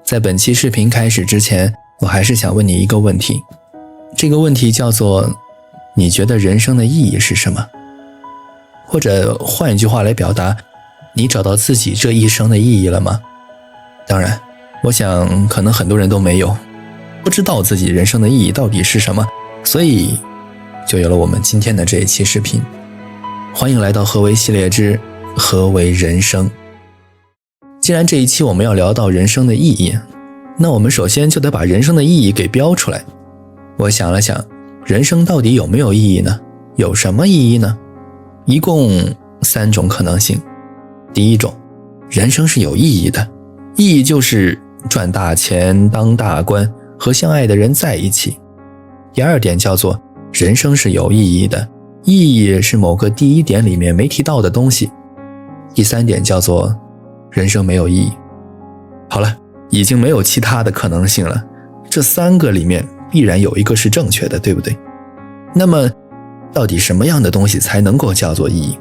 在本期视频开始之前，我还是想问你一个问题，这个问题叫做你觉得人生的意义是什么？或者换一句话来表达，你找到自己这一生的意义了吗？当然，我想可能很多人都没有，不知道自己人生的意义到底是什么，所以就有了我们今天的这一期视频。欢迎来到何为系列之何为人生。既然这一期我们要聊到人生的意义，那我们首先就得把人生的意义给标出来。我想了想，人生到底有没有意义呢？有什么意义呢？一共3种可能性。第一种，人生是有意义的，意义就是赚大钱、当大官，和相爱的人在一起。第二点叫做人生是有意义的，意义是某个第一点里面没提到的东西。第三点叫做人生没有意义。好了，已经没有其他的可能性了，这3个里面必然有一个是正确的，对不对？那么到底什么样的东西才能够叫做意义？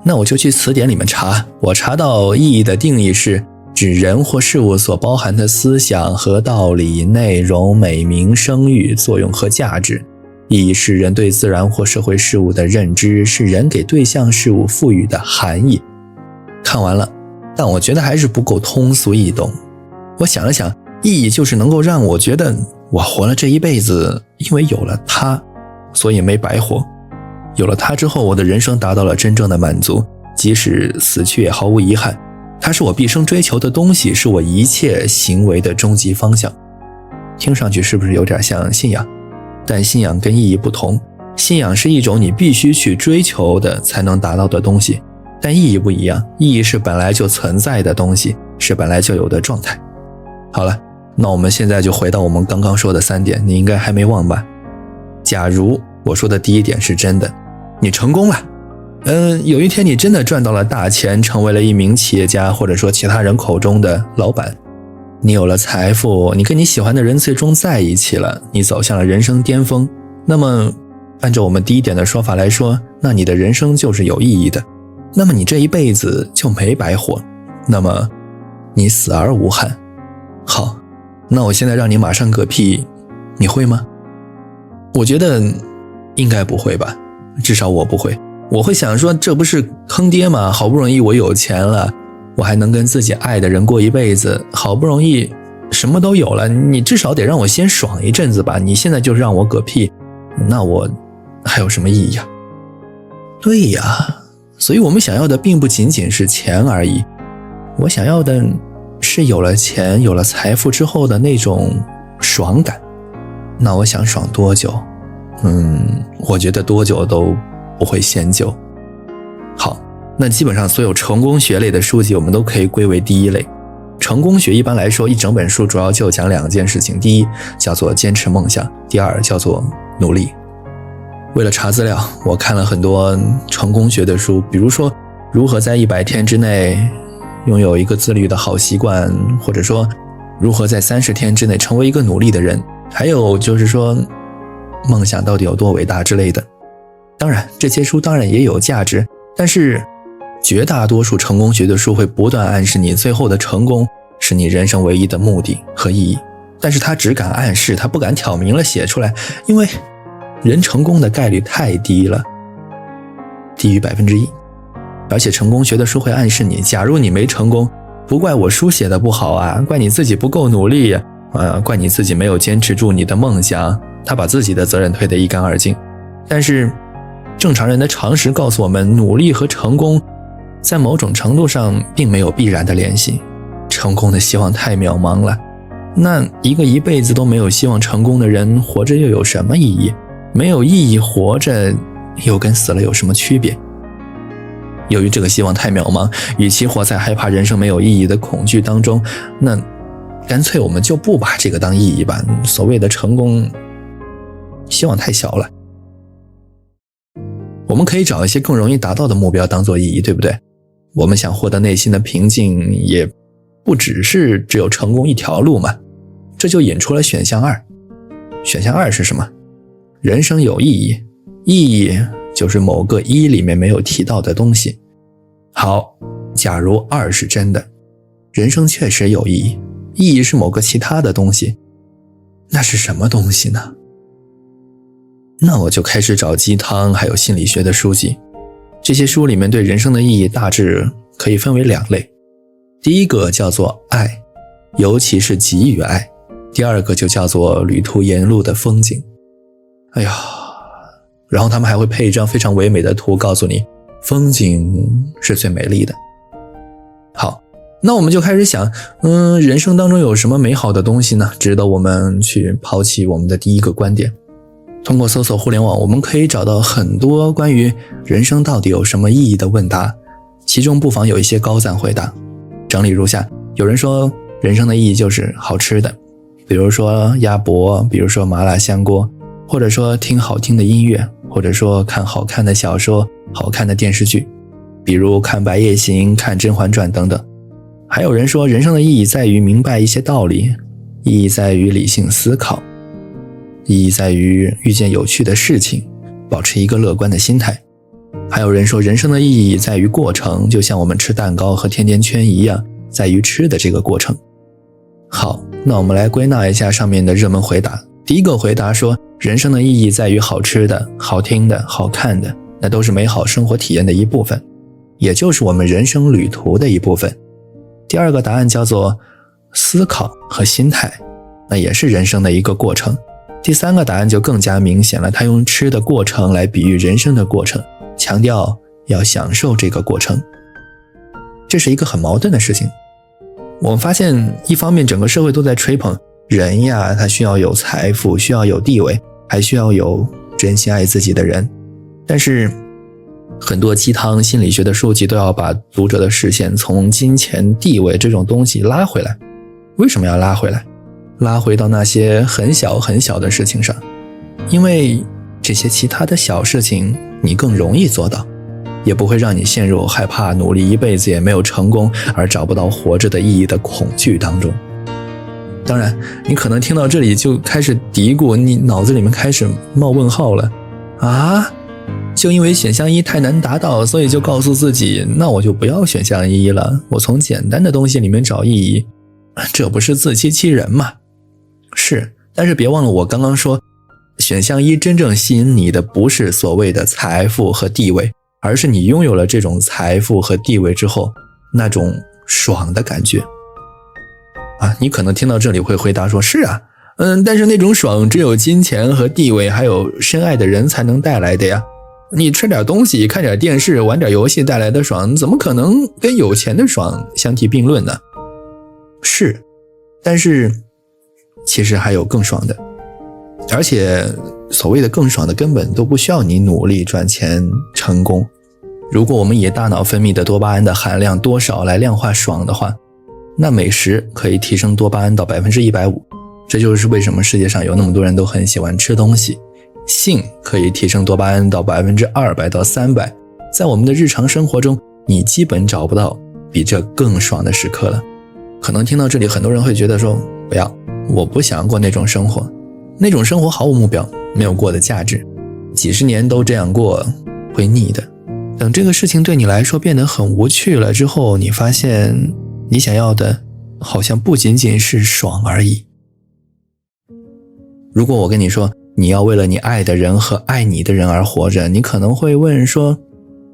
那我就去词典里面查，我查到意义的定义是指人或事物所包含的思想和道理、内容、美名、声誉、作用和价值。意义是人对自然或社会事物的认知，是人给对象事物赋予的含义。看完了，但我觉得还是不够通俗易懂。我想了想，意义就是能够让我觉得我活了这一辈子，因为有了它，所以没白活。有了它之后，我的人生达到了真正的满足，即使死去也毫无遗憾。它是我毕生追求的东西，是我一切行为的终极方向。听上去是不是有点像信仰？但信仰跟意义不同，信仰是一种你必须去追求的才能达到的东西，但意义不一样，意义是本来就存在的东西，是本来就有的状态。好了，那我们现在就回到我们刚刚说的3点，你应该还没忘吧？假如我说的第一点是真的，你成功了，有一天你真的赚到了大钱，成为了一名企业家，或者说其他人口中的老板，你有了财富，你跟你喜欢的人最终在一起了，你走向了人生巅峰。那么按照我们第一点的说法来说，那你的人生就是有意义的，那么你这一辈子就没白活，那么你死而无憾。好，那我现在让你马上嗝屁，你会吗？我觉得应该不会吧，至少我不会。我会想说，这不是坑爹吗？好不容易我有钱了，我还能跟自己爱的人过一辈子，好不容易什么都有了，你至少得让我先爽一阵子吧，你现在就让我嗝屁，那我还有什么意义啊？对呀，所以我们想要的并不仅仅是钱而已，我想要的是有了钱有了财富之后的那种爽感。那我想爽多久？我觉得多久都不会嫌久。好，那基本上所有成功学类的书籍我们都可以归为第一类。成功学一般来说一整本书主要就讲2件事情，第一叫做坚持梦想，第二叫做努力。为了查资料，我看了很多成功学的书，比如说如何在100天之内拥有一个自律的好习惯，或者说如何在30天之内成为一个努力的人，还有就是说梦想到底有多伟大之类的。当然这些书当然也有价值，但是绝大多数成功学的书会不断暗示你最后的成功是你人生唯一的目的和意义，但是他只敢暗示，他不敢挑明了写出来，因为人成功的概率太低了，低于1%。而且成功学的书会暗示你，假如你没成功，不怪我书写的不好啊，怪你自己不够努力怪你自己没有坚持住你的梦想，他把自己的责任推得一干二净。但是正常人的常识告诉我们，努力和成功在某种程度上并没有必然的联系，成功的希望太渺茫了。那一个一辈子都没有希望成功的人，活着又有什么意义？没有意义活着又跟死了有什么区别？由于这个希望太渺茫，与其活在害怕人生没有意义的恐惧当中，那干脆我们就不把这个当意义吧。所谓的成功希望太小了，我们可以找一些更容易达到的目标当做意义，对不对？我们想获得内心的平静，也不只有成功一条路嘛。这就引出了选项2。选项2是什么？人生有意义，意义就是某个1里面没有提到的东西。好，假如2是真的，人生确实有意义，意义是某个其他的东西，那是什么东西呢？那我就开始找鸡汤还有心理学的书籍。这些书里面对人生的意义大致可以分为2类。第一个叫做爱，尤其是给予爱。第二个就叫做旅途沿路的风景。哎呀，然后他们还会配一张非常唯美的图，告诉你风景是最美丽的。好，那我们就开始想，人生当中有什么美好的东西呢？值得我们去抛弃我们的第一个观点。通过搜索互联网，我们可以找到很多关于人生到底有什么意义的问答，其中不妨有一些高赞回答。整理如下：有人说人生的意义就是好吃的，比如说鸭脖，比如说麻辣香锅，或者说听好听的音乐，或者说看好看的小说、好看的电视剧，比如看《白夜行》、看《甄嬛传》等等。还有人说人生的意义在于明白一些道理，意义在于理性思考，意义在于遇见有趣的事情，保持一个乐观的心态。还有人说人生的意义在于过程，就像我们吃蛋糕和甜甜圈一样，在于吃的这个过程。好，那我们来归纳一下上面的热门回答。第一个回答说人生的意义在于好吃的、好听的、好看的，那都是美好生活体验的一部分，也就是我们人生旅途的一部分。第二个答案叫做思考和心态，那也是人生的一个过程。第三个答案就更加明显了，他用吃的过程来比喻人生的过程，强调要享受这个过程。这是一个很矛盾的事情。我们发现一方面整个社会都在吹捧人呀，他需要有财富，需要有地位，还需要有真心爱自己的人，但是很多鸡汤心理学的书籍都要把读者的视线从金钱、地位这种东西拉回来。为什么要拉回来？拉回到那些很小很小的事情上，因为这些其他的小事情你更容易做到，也不会让你陷入害怕努力一辈子也没有成功而找不到活着的意义的恐惧当中。当然你可能听到这里就开始嘀咕，你脑子里面开始冒问号了啊，就因为选项一太难达到，所以就告诉自己那我就不要选项一了，我从简单的东西里面找意义，这不是自欺欺人吗？是，但是别忘了我刚刚说选项一真正吸引你的不是所谓的财富和地位，而是你拥有了这种财富和地位之后那种爽的感觉啊。你可能听到这里会回答说是啊，但是那种爽只有金钱和地位还有深爱的人才能带来的呀，你吃点东西看点电视玩点游戏带来的爽怎么可能跟有钱的爽相提并论呢？是，但是其实还有更爽的，而且所谓的更爽的根本都不需要你努力赚钱成功。如果我们以大脑分泌的多巴胺的含量多少来量化爽的话，那美食可以提升多巴胺到 150%， 这就是为什么世界上有那么多人都很喜欢吃东西。性可以提升多巴胺到 200% 到 300%， 在我们的日常生活中你基本找不到比这更爽的时刻了。可能听到这里很多人会觉得说不要，我不想过那种生活，那种生活毫无目标，没有过的价值，几十年都这样过会腻的。等这个事情对你来说变得很无趣了之后，你发现你想要的好像不仅仅是爽而已。如果我跟你说你要为了你爱的人和爱你的人而活着，你可能会问说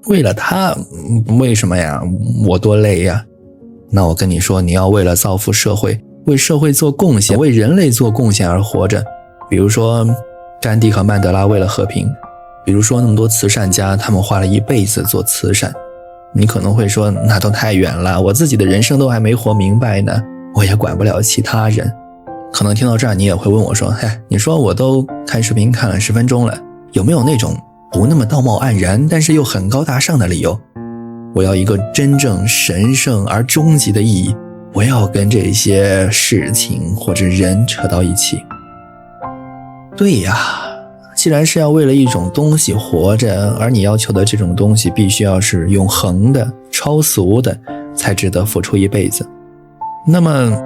为了他为什么呀？我多累呀。那我跟你说你要为了造福社会，为社会做贡献，为人类做贡献而活着。比如说甘地和曼德拉为了和平，比如说那么多慈善家他们花了一辈子做慈善。你可能会说那都太远了，我自己的人生都还没活明白呢，我也管不了其他人。可能听到这儿你也会问我说你说我都看视频看了10分钟了，有没有那种不那么道貌岸然但是又很高大上的理由？我要一个真正神圣而终极的意义，不要跟这些事情或者人扯到一起。对呀，既然是要为了一种东西活着，而你要求的这种东西必须要是永恒的、超俗的，才值得付出一辈子，那么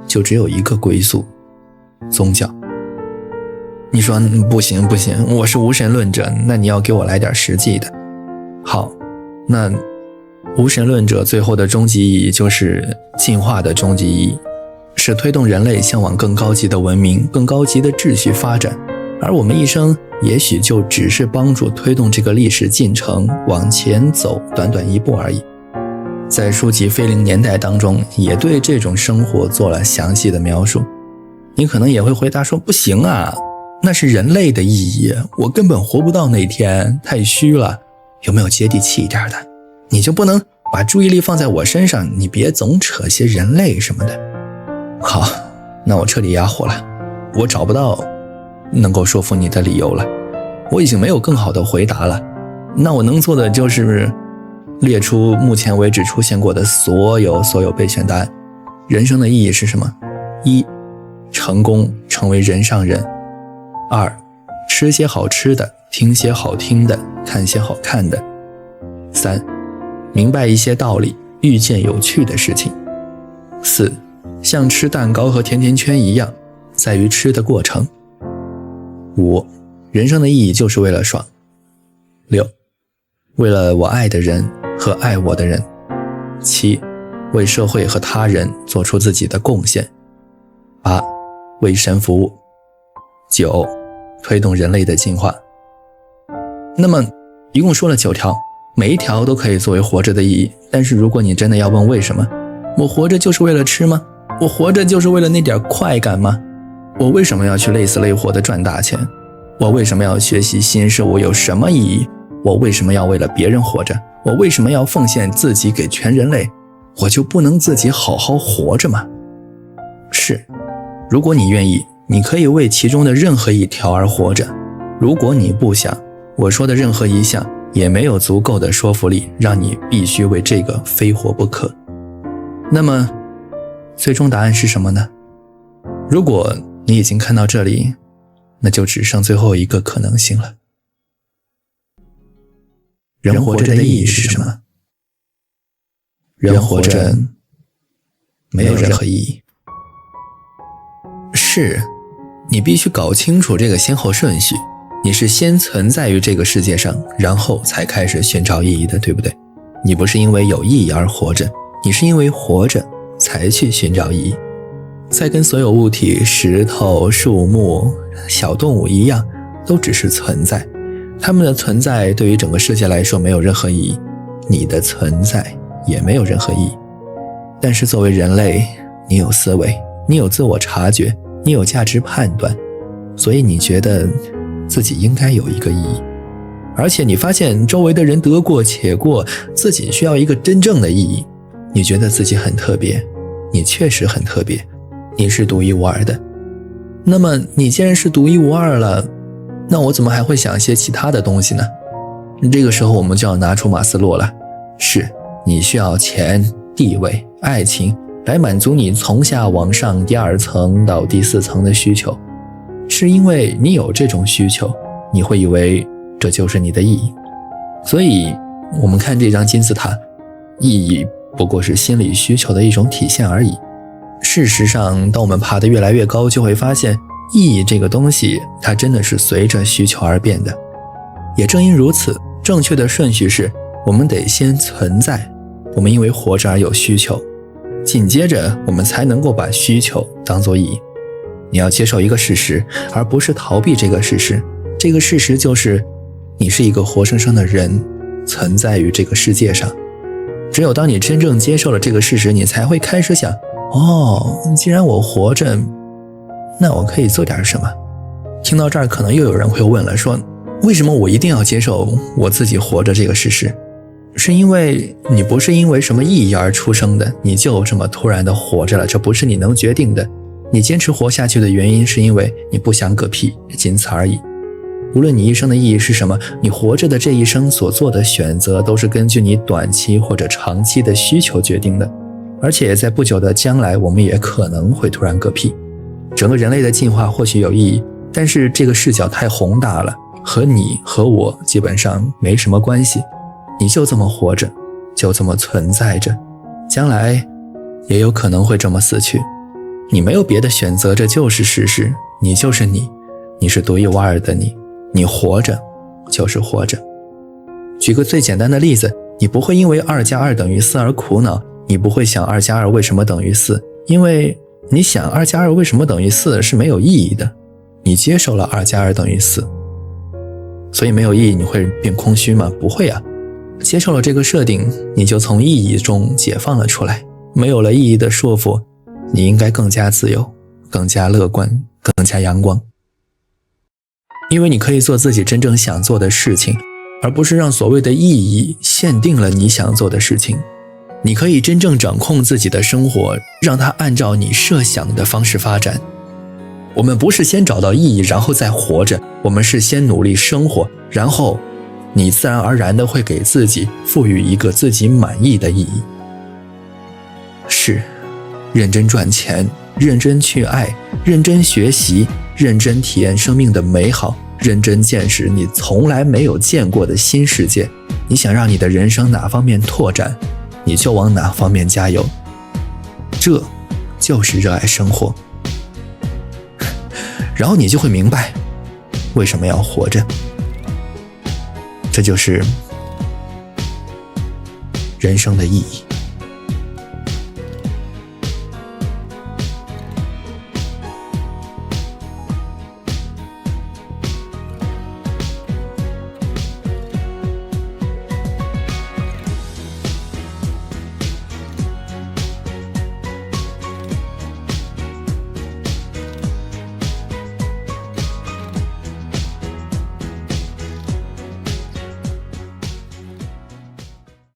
就只有一个归宿，宗教。你说不行，我是无神论者，那你要给我来点实际的。好，那无神论者最后的终极意义就是进化的终极意义，是推动人类向往更高级的文明、更高级的秩序发展，而我们一生也许就只是帮助推动这个历史进程往前走短短一步而已。在书籍《非零年代》当中，也对这种生活做了详细的描述。你可能也会回答说，不行啊，那是人类的意义，我根本活不到那天，太虚了。有没有接地气一点的？你就不能把注意力放在我身上，你别总扯些人类什么的。好，那我彻底哑火了，我找不到能够说服你的理由了，我已经没有更好的回答了。那我能做的就是列出目前为止出现过的所有备选答案。人生的意义是什么？1. 成功，成为人上人。2. 吃些好吃的，听些好听的，看些好看的。3. 明白一些道理，遇见有趣的事情。4. 像吃蛋糕和甜甜圈一样，在于吃的过程。5. 人生的意义就是为了爽。6. 为了我爱的人和爱我的人。7. 为社会和他人做出自己的贡献。8. 为神服务。9. 推动人类的进化。那么一共说了9条，每一条都可以作为活着的意义。但是如果你真的要问为什么，我活着就是为了吃吗？我活着就是为了那点快感吗？我为什么要去累死累活的赚大钱？我为什么要学习新事物？有什么意义？我为什么要为了别人活着？我为什么要奉献自己给全人类？我就不能自己好好活着吗？是，如果你愿意，你可以为其中的任何一条而活着。如果你不想，我说的任何一项也没有足够的说服力让你必须为这个非活不可。那么最终答案是什么呢？如果你已经看到这里，那就只剩最后一个可能性了。人活着的意义是什么？人活着没有任何意义。是，你必须搞清楚这个先后顺序。你是先存在于这个世界上，然后才开始寻找意义的，对不对？你不是因为有意义而活着，你是因为活着才去寻找意义。再跟所有物体，石头、树木、小动物一样，都只是存在。它们的存在对于整个世界来说没有任何意义，你的存在也没有任何意义。但是作为人类，你有思维，你有自我察觉，你有价值判断，所以你觉得自己应该有一个意义。而且你发现周围的人得过且过，自己需要一个真正的意义。你觉得自己很特别，你确实很特别，你是独一无二的。那么你既然是独一无二了，那我怎么还会想一些其他的东西呢？这个时候我们就要拿出马斯洛了。是，你需要钱、地位、爱情来满足你从下往上第2层到第4层的需求。是因为你有这种需求，你会以为这就是你的意义。所以我们看这张金字塔，意义不过是心理需求的一种体现而已。事实上，当我们爬得越来越高，就会发现意义这个东西，它真的是随着需求而变的。也正因如此，正确的顺序是我们得先存在，我们因为活着而有需求，紧接着我们才能够把需求当作意义。你要接受一个事实，而不是逃避这个事实。这个事实就是你是一个活生生的人，存在于这个世界上。只有当你真正接受了这个事实，你才会开始想，既然我活着，那我可以做点什么。听到这儿，可能又有人会问了，说为什么我一定要接受我自己活着这个事实？是因为你不是因为什么意义而出生的，你就这么突然的活着了，这不是你能决定的。你坚持活下去的原因是因为你不想嗝屁，仅此而已。无论你一生的意义是什么，你活着的这一生所做的选择都是根据你短期或者长期的需求决定的。而且在不久的将来，我们也可能会突然嗝屁。整个人类的进化或许有意义，但是这个视角太宏大了，和你和我基本上没什么关系。你就这么活着，就这么存在着，将来也有可能会这么死去。你没有别的选择，这就是事实。你就是你，你是独一无二的你，你活着就是活着。举个最简单的例子，你不会因为2+2等于4而苦恼，你不会想2+2为什么等于4，因为你想2+2为什么等于4是没有意义的，你接受了2+2等于4，所以没有意义你会变空虚吗？不会啊，接受了这个设定，你就从意义中解放了出来，没有了意义的束缚，你应该更加自由，更加乐观，更加阳光。因为你可以做自己真正想做的事情，而不是让所谓的意义限定了你想做的事情。你可以真正掌控自己的生活，让它按照你设想的方式发展。我们不是先找到意义然后再活着，我们是先努力生活，然后你自然而然的会给自己赋予一个自己满意的意义。是，认真赚钱，认真去爱，认真学习，认真体验生命的美好，认真见识你从来没有见过的新世界。你想让你的人生哪方面拓展，你就往哪方面加油，这就是热爱生活。然后你就会明白为什么要活着，这就是人生的意义。